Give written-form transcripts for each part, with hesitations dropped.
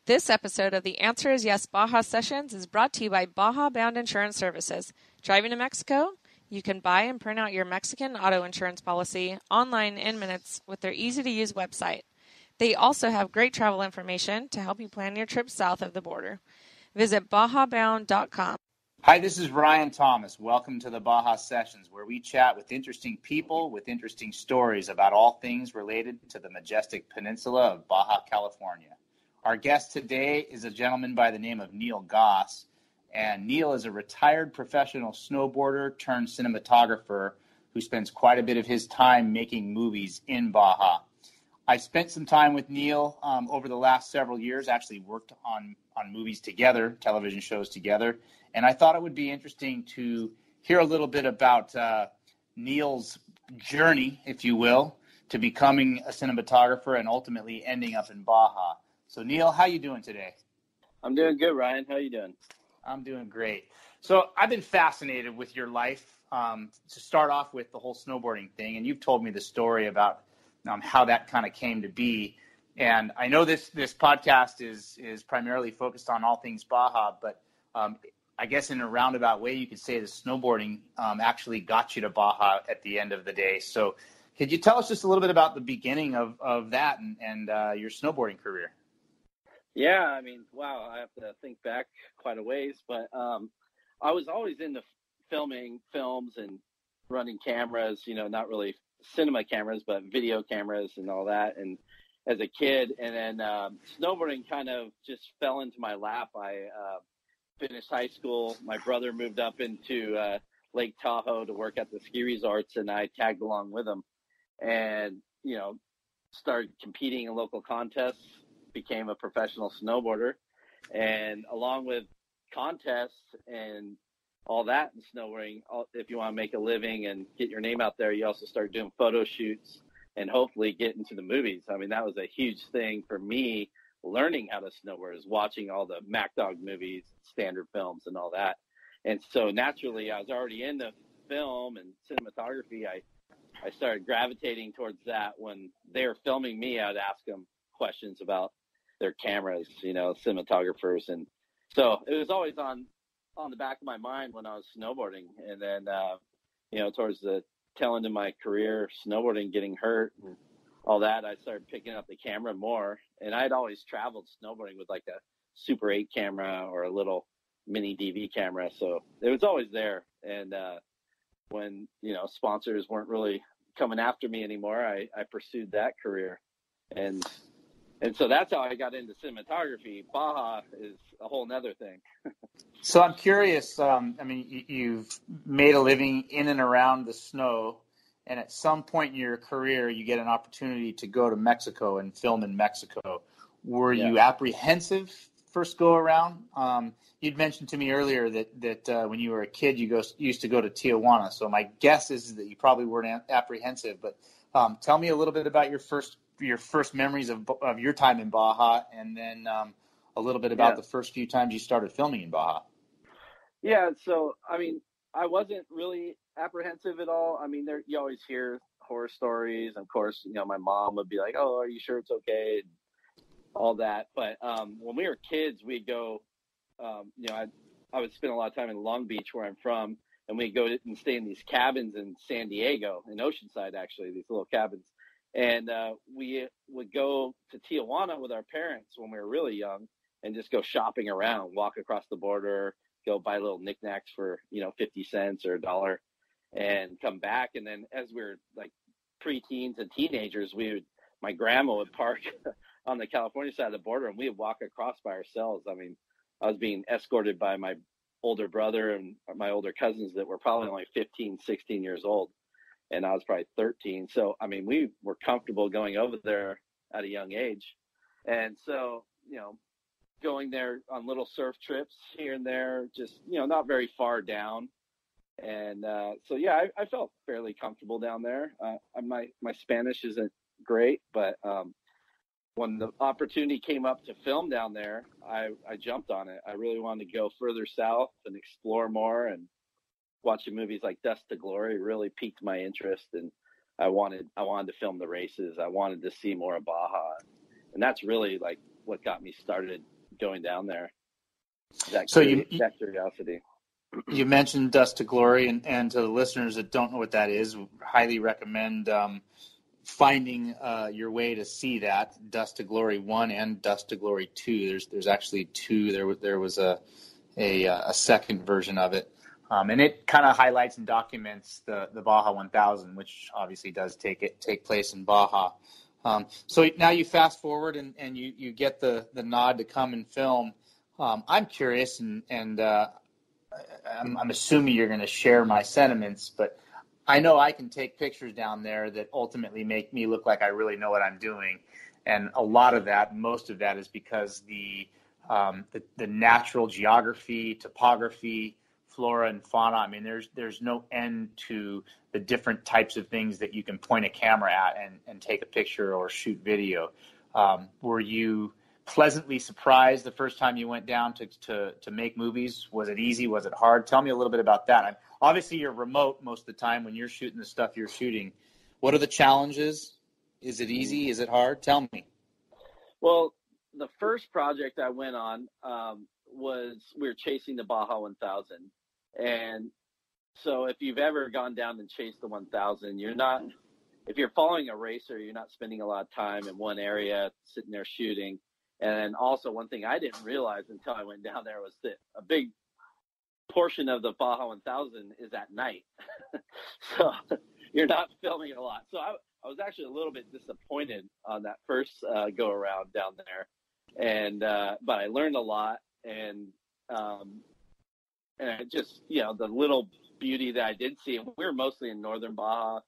This episode of The Answer is Yes Baja Sessions is brought to you by Baja Bound Insurance Services. Driving to Mexico? You can buy and print out your Mexican auto insurance policy online in minutes with their easy-to-use website. They also have great travel information to help you plan your trip south of the border. Visit bajabound.com. Hi, this is Ryan Thomas. Welcome to the Baja Sessions, where we chat with interesting people with interesting stories about all things related to the majestic peninsula of Baja California. Our guest today is a gentleman by the name of Neil Goss, and Neil is a retired professional snowboarder turned cinematographer who spends quite a bit of his time making movies in Baja. I spent some time with Neil over the last several years, actually worked on movies together, television shows together, and I thought it would be interesting to hear a little bit about Neil's journey, if you will, to becoming a cinematographer and ultimately ending up in Baja. So, Neil, how you doing today? I'm doing good, Ryan. How you doing? I'm doing great. So I've been fascinated with your life to start off with the whole snowboarding thing, and you've told me the story about how that kind of came to be. And I know this podcast is primarily focused on all things Baja, but I guess in a roundabout way, you could say that snowboarding actually got you to Baja at the end of the day. So could you tell us just a little bit about the beginning of that and your snowboarding career? Yeah, I mean, wow, I have to think back quite a ways, but I was always into filming films and running cameras, not really cinema cameras, but video cameras and all that. And as a kid, and then snowboarding kind of just fell into my lap. I finished high school. My brother moved up into Lake Tahoe to work at the ski resorts, and I tagged along with him and, started competing in local contests, became a professional snowboarder. And along with contests and all that in snowboarding, if you want to make a living and get your name out there, you also start doing photo shoots and hopefully get into the movies. I mean, that was a huge thing for me, learning how to snowboard, is watching all the Mac Dog movies, standard films and all that. And so naturally, I was already into film and cinematography. I started gravitating towards that. When they were filming me, I'd ask them questions about their cameras, cinematographers. And so it was always on the back of my mind when I was snowboarding. And then, towards the tail end of my career, snowboarding, getting hurt and all that, I started picking up the camera more. And I'd always traveled snowboarding with like a Super 8 camera or a little mini DV camera. So it was always there. And when, sponsors weren't really coming after me anymore, I pursued that career. And so that's how I got into cinematography. Baja is a whole nother thing. So I'm curious, you've made a living in and around the snow, and at some point in your career, you get an opportunity to go to Mexico and film in Mexico. Were you apprehensive first go around? You'd mentioned to me earlier that when you were a kid, you used to go to Tijuana. So my guess is that you probably weren't apprehensive, but tell me a little bit about your first memories of your time in Baja, and then a little bit about the first few times you started filming in Baja. Yeah, so, I wasn't really apprehensive at all. You always hear horror stories. Of course, my mom would be like, oh, are you sure it's okay? And all that. But when we were kids, we'd go, I would spend a lot of time in Long Beach, where I'm from, and we'd go and stay in these cabins in San Diego, in Oceanside, actually, these little cabins. And we would go to Tijuana with our parents when we were really young and just go shopping around, walk across the border, go buy little knickknacks for, 50 cents or $1 and come back. And then as we were like preteens and teenagers, my grandma would park on the California side of the border and we would walk across by ourselves. I was being escorted by my older brother and my older cousins that were probably only 15, 16 years old. And I was probably 13. So, we were comfortable going over there at a young age. And so, going there on little surf trips here and there, just, not very far down. And so, yeah, I felt fairly comfortable down there. My Spanish isn't great, but when the opportunity came up to film down there, I jumped on it. I really wanted to go further south and explore more, and watching movies like Dust to Glory really piqued my interest, and I wanted to film the races. I wanted to see more of Baja, and that's really like what got me started going down there. So That curiosity. You mentioned Dust to Glory, and to the listeners that don't know what that is, highly recommend finding your way to see that, Dust to Glory 1 and Dust to Glory 2. There's actually two. There was a second version of it, and it kind of highlights and documents the Baja 1000, which obviously does take place in Baja. So now you fast forward and you get the nod to come and film. I'm curious, and I'm assuming you're going to share my sentiments, but I know I can take pictures down there that ultimately make me look like I really know what I'm doing. And a lot of that, most of that, is because the natural geography, topography, flora and fauna. I mean, there's no end to the different types of things that you can point a camera at and take a picture or shoot video. Were you pleasantly surprised the first time you went down to make movies? Was it easy? Was it hard? Tell me a little bit about that. Obviously, you're remote most of the time when you're shooting the stuff you're shooting. What are the challenges? Is it easy? Is it hard? Tell me. Well, the first project I went on was we were chasing the Baja 1000. And so if you've ever gone down and chased the 1000, if you're following a racer, you're not spending a lot of time in one area sitting there shooting. And also one thing I didn't realize until I went down there was that a big portion of the Baja 1000 is at night. So you're not filming a lot. So I was actually a little bit disappointed on that first go around down there. And, but I learned a lot, and I just, the little beauty that I did see, we were mostly in northern Baja.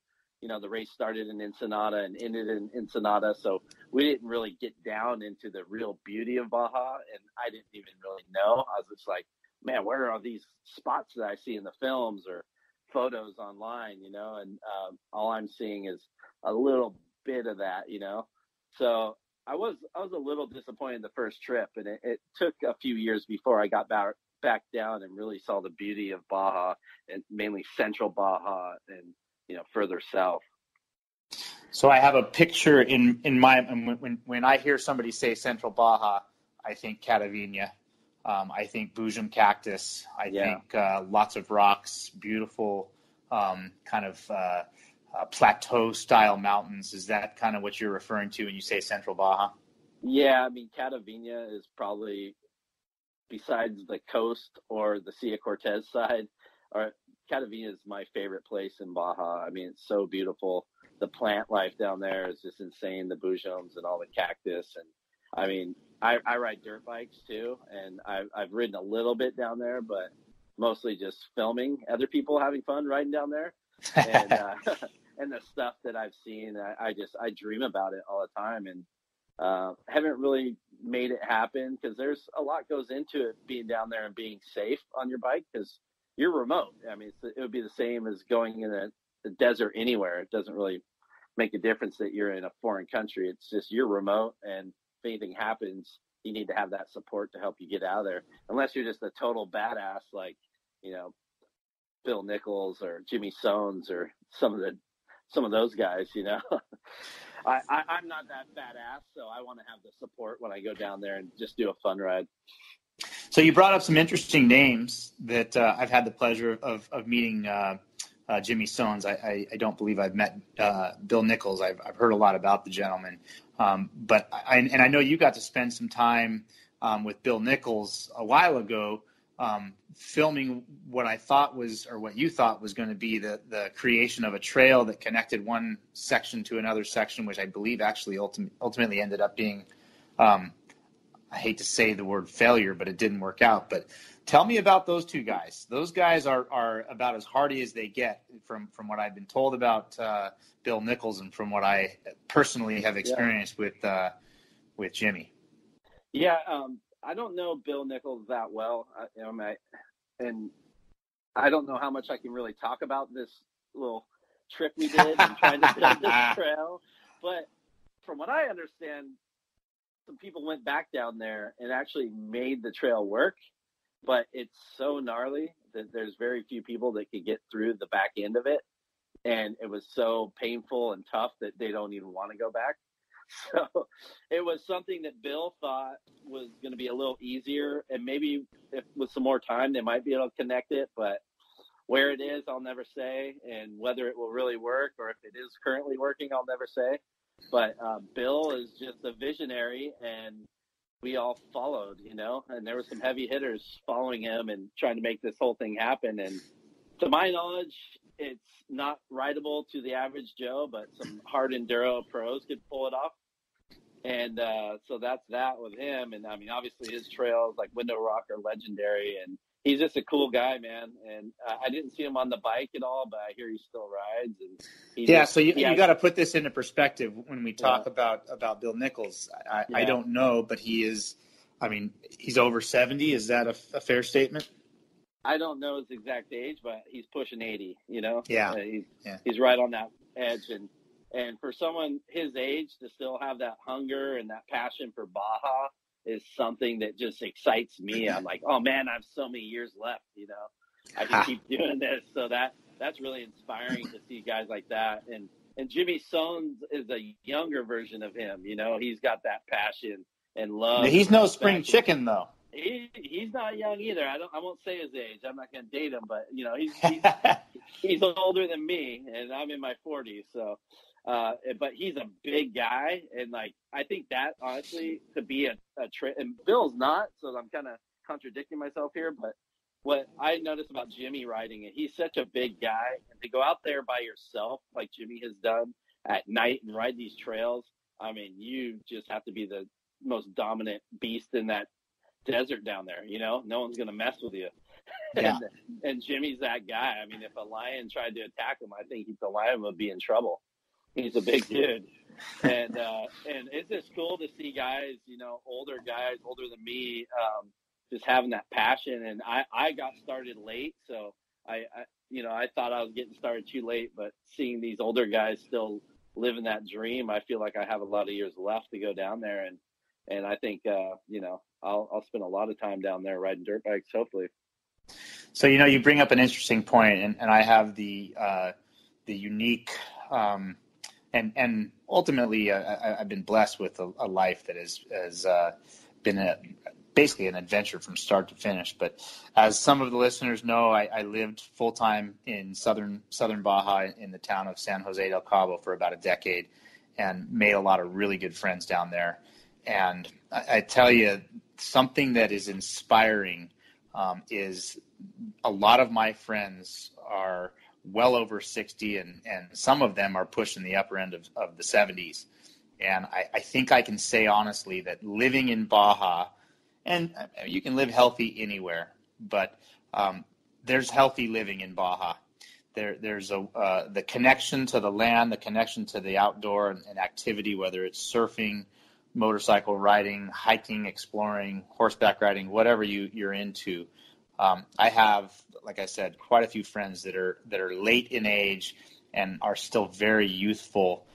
The race started in Ensenada and ended in Ensenada, so we didn't really get down into the real beauty of Baja, and I didn't even really know. I was just like, man, where are these spots that I see in the films or photos online, and all I'm seeing is a little bit of that, So I was a little disappointed the first trip, and it took a few years before I got back down and really saw the beauty of Baja, and mainly central Baja and further south. So I have a picture in my when I hear somebody say Central Baja, I think Catavina, I think Boojum Cactus, I think lots of rocks, beautiful kind of plateau style mountains. Is that kind of what you're referring to when you say Central Baja? Yeah, I mean Catavina is probably, besides the coast or the Cia Cortez side, or Catavina is my favorite place in Baja. I mean, it's so beautiful. The plant life down there is just insane. The Boojums and all the cactus. And I mean, I ride dirt bikes too. And I've ridden a little bit down there, but mostly just filming other people having fun riding down there. And, and the stuff that I've seen, I dream about it all the time. And haven't really made it happen because there's a lot goes into it, being down there and being safe on your bike, because you're remote. I mean, it would be the same as going in the desert anywhere. It doesn't really make a difference that you're in a foreign country. It's just you're remote, and if anything happens, you need to have that support to help you get out of there. Unless you're just a total badass like, Bill Nichols or Jimmy Soanes or some of those guys, I'm not that badass, so I want to have the support when I go down there and just do a fun ride. So you brought up some interesting names that I've had the pleasure of meeting. Jimmy Soanes. I don't believe I've met Bill Nichols. I've heard a lot about the gentleman, but I know you got to spend some time with Bill Nichols a while ago, filming what I thought was, or what you thought was going to be the creation of a trail that connected one section to another section, which I believe actually ultimately ended up being, I hate to say the word failure, but it didn't work out. But tell me about those two guys. Those guys are about as hardy as they get from what I've been told about Bill Nichols, and from what I personally have experienced with Jimmy. Yeah, I don't know Bill Nichols that well, and I don't know how much I can really talk about this little trip we did and trying to build this trail. But from what I understand, some people went back down there and actually made the trail work, but it's so gnarly that there's very few people that could get through the back end of it. And it was so painful and tough that they don't even want to go back. So it was something that Bill thought was going to be a little easier, and maybe if with some more time, they might be able to connect it. But where it is, I'll never say, and whether it will really work or if it is currently working, I'll never say. But Bill is just a visionary, and we all followed, and there were some heavy hitters following him and trying to make this whole thing happen. And to my knowledge, it's not rideable to the average Joe, but some hard enduro pros could pull it off. And so that's that with him. And I mean, obviously his trails like Window Rock are legendary, and he's just a cool guy, man. And I didn't see him on the bike at all, but I hear he still rides. And so you got to put this into perspective when we talk about Bill Nichols. I don't know, but he is, I mean, he's over 70. Is that a fair statement? I don't know his exact age, but he's pushing 80, Yeah. He's right on that edge. And for someone his age to still have that hunger and that passion for Baja is something that just excites me. I'm like, oh man, I have so many years left, I can keep doing this. So that's really inspiring to see guys like that. And Jimmy Sones is a younger version of him, he's got that passion and love. He's no spring chicken though. He's not young either. I won't say his age. I'm not going to date him, but he's older than me, and I'm in my 40s. So, but he's a big guy, and like I think that honestly could be a trip. And Bill's not, so I'm kind of contradicting myself here. But what I noticed about Jimmy riding it, he's such a big guy, and to go out there by yourself like Jimmy has done at night and ride these trails. I mean, you just have to be the most dominant beast in that desert down there, no one's gonna mess with you. Yeah. and Jimmy's that guy. I mean, if a lion tried to attack him, I think the lion would be in trouble. He's a big dude. And it's just cool to see guys, older than me, just having that passion. And I got started late, so I thought I was getting started too late, but seeing these older guys still living that dream, I feel like I have a lot of years left to go down there. And I think, I'll spend a lot of time down there riding dirt bikes, hopefully. So, you bring up an interesting point, and I have the unique, and ultimately I've been blessed with a life that has been basically an adventure from start to finish. But as some of the listeners know, I lived full-time in southern Baja in the town of San Jose del Cabo for about a decade and made a lot of really good friends down there. And I tell you, something that is inspiring is a lot of my friends are well over 60, and some of them are pushing the upper end of the 70s. And I think I can say honestly that living in Baja, and you can live healthy anywhere, but there's healthy living in Baja. There's the connection to the land, the connection to the outdoor and activity, whether it's surfing, motorcycle riding, hiking, exploring, horseback riding, whatever you're into. I have, like I said, quite a few friends that are late in age and are still very youthful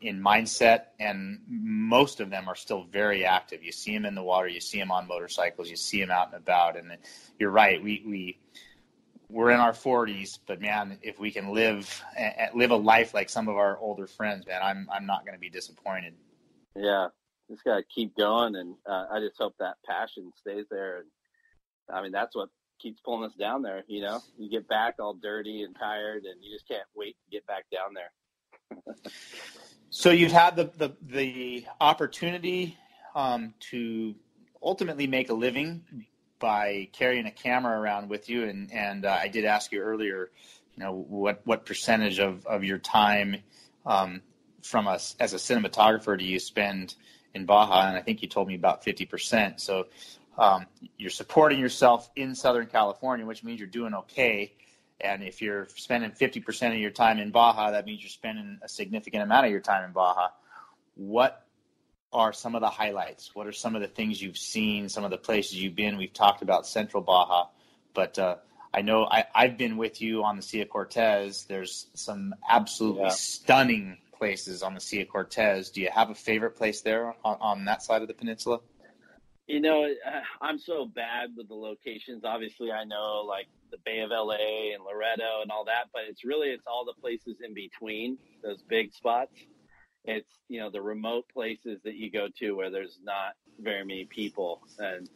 in mindset, and most of them are still very active. You see them in the water, you see them on motorcycles, you see them out and about. And you're right, we're in our 40s, but man, if we can live a life like some of our older friends, man, I'm not going to be disappointed. Yeah. Just got to keep going, and I just hope that passion stays there. And I mean, that's what keeps pulling us down there, You get back all dirty and tired, and you just can't wait to get back down there. So you've had the opportunity to ultimately make a living by carrying a camera around with you, and I did ask you earlier, what percentage of your time from us as a cinematographer do you spend in Baja? And I think you told me about 50%. So you're supporting yourself in Southern California, which means you're doing okay. And if you're spending 50% of your time in Baja, that means you're spending a significant amount of your time in Baja. What are some of the highlights? What are some of the things you've seen, some of the places you've been? We've talked about Central Baja, but I know I've been with you on the Cia Cortez. There's some absolutely stunning places on the Cia Cortez. Do you have a favorite place there on that side of the peninsula? I'm so bad with the locations. Obviously, I know like the Bay of LA and Loreto and all that, but it's all the places in between those big spots. it's, you know, the remote places that you go to where there's not very many people. And